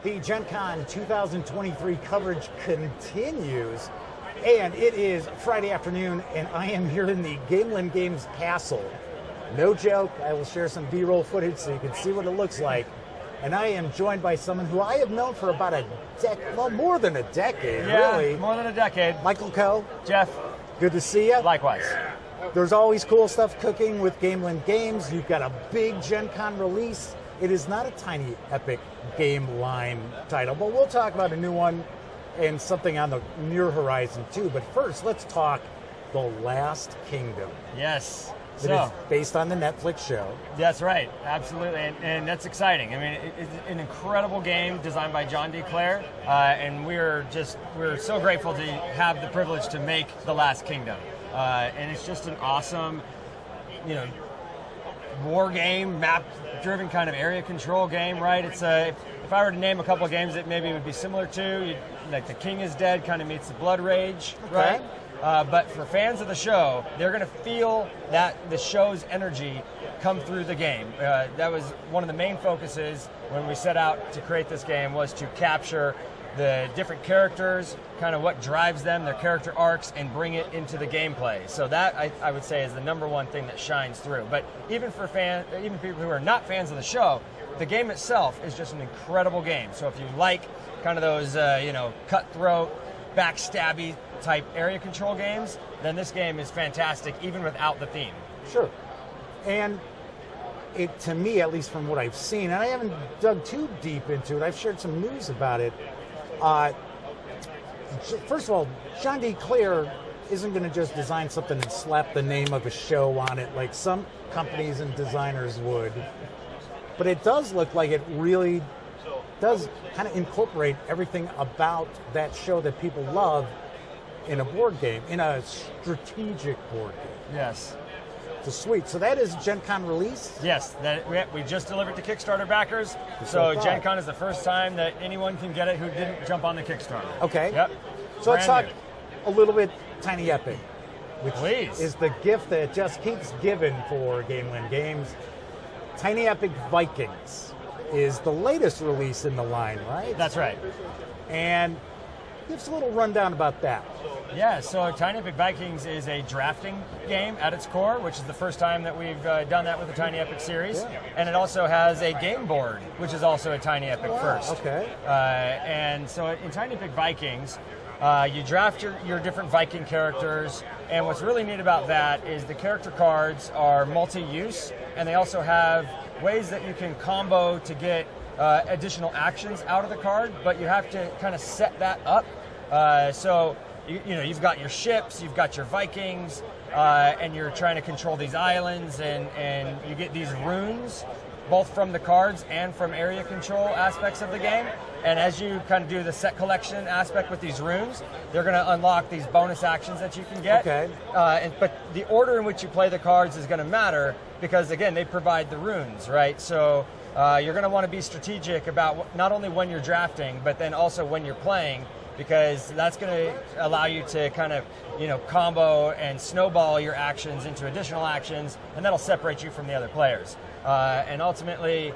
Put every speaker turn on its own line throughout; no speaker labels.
The Gen Con 2023 coverage continues, and it is Friday afternoon, and I am here in the Gamelyn Games Castle. No joke, I will share some B-roll footage so you can see what it looks like. And I am joined by someone who I have known for about a decade, well, more than a decade, really.
More than a decade.
Michael Coe.
Jeff.
Good to see you.
Likewise.
There's always cool stuff cooking with Gamelyn Games. You've got a big Gen Con release. It is not a tiny epic game line title, but we'll talk about a new one and something on the near horizon too. But first, let's talk The Last Kingdom.
Yes.
It is based on the Netflix show.
That's right, absolutely, and that's exciting. I mean, it's an incredible game designed by John D. Clare, and we're so grateful to have the privilege to make The Last Kingdom. And it's just an awesome, war game, map-driven kind of area control game, right? It's if I were to name a couple of games that maybe would be similar to, like The King is Dead kind of meets the Blood Rage, right? But for fans of the show, they're going to feel that the show's energy come through the game. That was one of the main focuses when we set out to create this game, was to capture the different characters, kind of what drives them, their character arcs, and bring it into the gameplay. So that, I would say, is the number one thing that shines through. But even for even people who are not fans of the show, the game itself is just an incredible game. So if you like kind of those, cutthroat, backstabby type area control games, then this game is fantastic, even without the theme.
Sure. And it, to me, at least from what I've seen, and I haven't dug too deep into it, I've shared some news about it. First of all, John D. Clare isn't going to just design something and slap the name of a show on it like some companies and designers would. But it does look like it really does kind of incorporate everything about that show that people love in a board game, in a strategic board game.
Yes.
So sweet. So that is Gen Con release?
Yes, we just delivered to Kickstarter backers. So Gen Con is the first time that anyone can get it who didn't jump on the Kickstarter.
Okay.
Yep.
So let's talk a little bit Tiny Epic, which
Please.
is the gift that it just keeps giving for Gamelyn Games. Tiny Epic Vikings is the latest release in the line, right?
That's right.
And give us a little rundown about that.
Yeah, so Tiny Epic Vikings is a drafting game at its core, which is the first time that we've done that with the Tiny Epic series. Yeah. And it also has a game board, which is also a Tiny Epic first.
Okay.
And so in Tiny Epic Vikings, you draft your different Viking characters, and what's really neat about that is the character cards are multi-use, and they also have ways that you can combo to get additional actions out of the card, but you have to kind of set that up. So you've got your ships, you've got your Vikings, and you're trying to control these islands, and you get these runes, both from the cards and from area control aspects of the game. And as you kind of do the set collection aspect with these runes, they're going to unlock these bonus actions that you can get.
Okay.
But the order in which you play the cards is going to matter because, again, they provide the runes, right? So you're going to want to be strategic about not only when you're drafting, but then also when you're playing, because that's going to allow you to kind of, combo and snowball your actions into additional actions, and that'll separate you from the other players. And ultimately,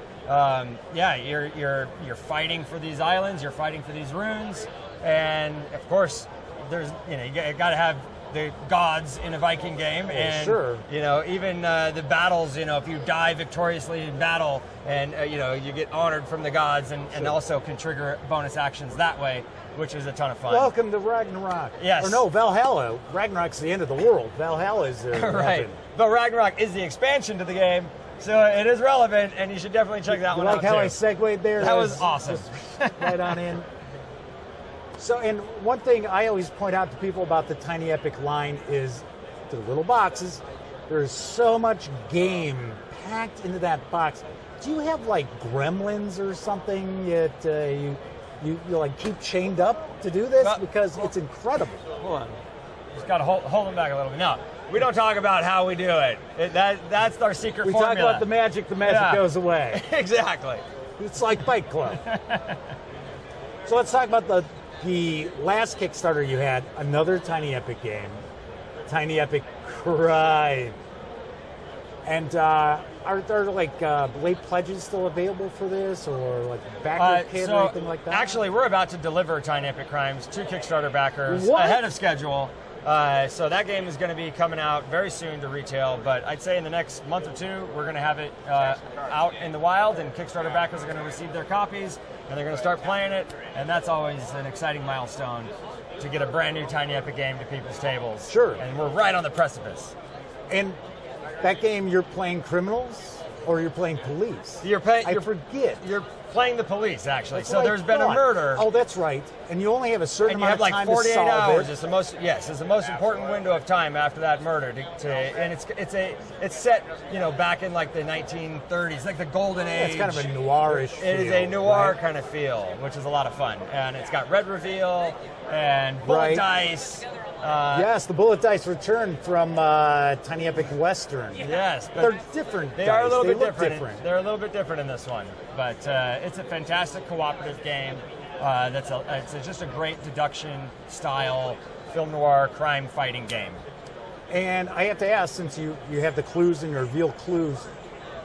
you're fighting for these islands, you're fighting for these runes, and of course, there's you got to have the gods in a Viking game, and
sure.
Even the battles. If you die victoriously in battle, and you get honored from the gods, and also can trigger bonus actions that way, which is a ton of fun.
Welcome to Ragnarok.
Yes.
Or no, Valhalla. Ragnarok's the end of the world. Valhalla is
right.
Heaven.
But Ragnarok is the expansion to the game, so it is relevant, and you should definitely check that one out.
Like how
too.
I segued there?
That was awesome.
Right on in. So, and one thing I always point out to people about the Tiny Epic line is the little boxes. There's so much game packed into that box. Do you have like gremlins or something that you like keep chained up to do this? Because it's incredible.
Hold on. Just got to hold them back a little bit. No, we don't talk about how we do it. That's our secret formula.
We talk about the magic goes away.
Exactly.
It's like Fight Club. So let's talk about the last Kickstarter you had, another Tiny Epic game, Tiny Epic Crime. And Are there like late pledges still available for this, or like backer kit or anything like that?
Actually, we're about to deliver Tiny Epic Crimes to Kickstarter backers
What?
ahead of schedule. So that game is going to be coming out very soon to retail, but I'd say in the next month or two, we're going to have it out in the wild, and Kickstarter backers are going to receive their copies, and they're going to start playing it, and that's always an exciting milestone to get a brand new Tiny Epic game to people's tables.
Sure.
And we're right on the precipice.
And that game, you're playing criminals or you're playing police? I forget.
You're playing the police, actually.
That's
So
what I
there's been a
thought.
murder.
Oh, that's right. And you only have a certain
And you
amount
have
of
like
time
48
to solve
hours.
it.
It's the most important window of time after that murder. And it's set, back in like the 1930s, like the golden age.
It's kind of a noirish feel.
It is a noir
right?
kind of feel, which is a lot of fun. And it's got red reveal and bullet
Right.
dice.
Yes, the bullet dice return from Tiny Epic Western.
Yes, but
They're different.
They
dice.
are a little
They
bit
look
different. They're a little bit different in this one, but it's a fantastic cooperative game. It's just a great deduction style film noir crime fighting game.
And I have to ask, since you have the clues and you reveal clues,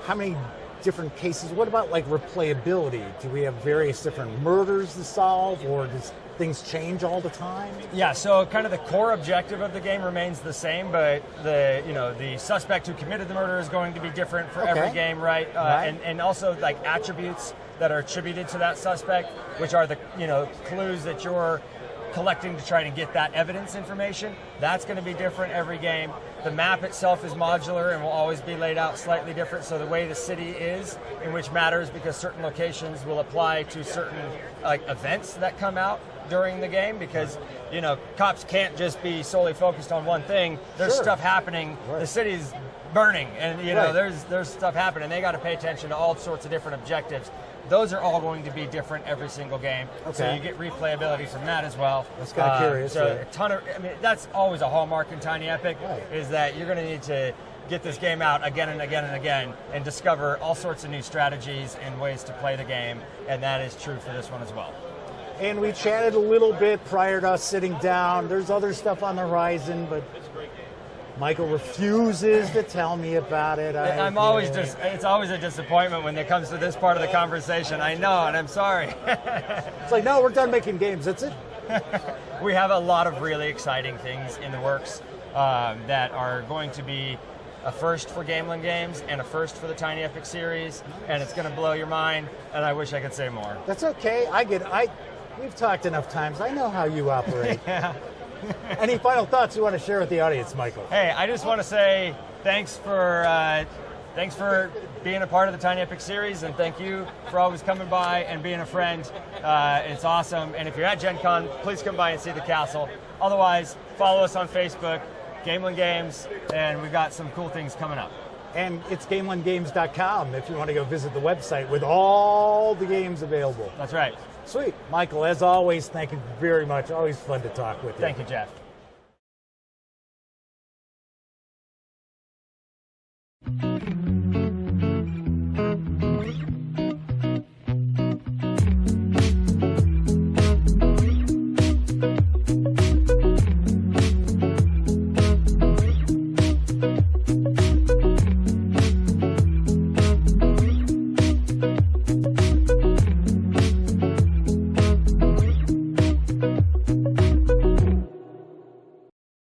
how many different cases? What about like replayability? Do we have various different murders to solve, or does things change all the time?
Yeah, so kind of the core objective of the game remains the same, but the suspect who committed the murder is going to be different for every game, right?
Right.
And also like attributes that are attributed to that suspect, which are the clues that you're collecting to try to get that evidence information. That's going to be different every game. The map itself is modular and will always be laid out slightly different. So the way the city is, in which matters because certain locations will apply to certain events that come out during the game, because cops can't just be solely focused on one thing. There's stuff happening.
Right.
The city's burning, and
Right.
there's stuff happening. They got to pay attention to all sorts of different objectives. Those are all going to be different every single game.
Okay.
So you get replayability from that as well.
That's kind of curious.
So
yeah.
a ton of, that's always a hallmark in Tiny Epic,
Right.
is that you're going to need to get this game out again and again and again and discover all sorts of new strategies and ways to play the game, and that is true for this one as well.
And we chatted a little bit prior to us sitting down. There's other stuff on the horizon, but Michael refuses to tell me about it.
It's always a disappointment when it comes to this part of the conversation. I know, and I'm sorry.
It's like, no, we're done making games. That's it.
We have a lot of really exciting things in the works that are going to be a first for Gamelyn Games and a first for the Tiny Epic series, and it's going to blow your mind, and I wish I could say more.
That's okay. We've talked enough times. I know how you operate.
Yeah.
Any final thoughts you want to share with the audience, Michael?
Hey, I just want to say thanks for being a part of the Tiny Epic series, and thank you for always coming by and being a friend. It's awesome. And if you're at Gen Con, please come by and see the castle. Otherwise, follow us on Facebook, Gamelyn Games, and we've got some cool things coming up.
And it's GamelynGames.com if you want to go visit the website with all the games available.
That's right.
Sweet. Michael, as always, thank you very much. Always fun to talk with you.
Thank you, Jeff.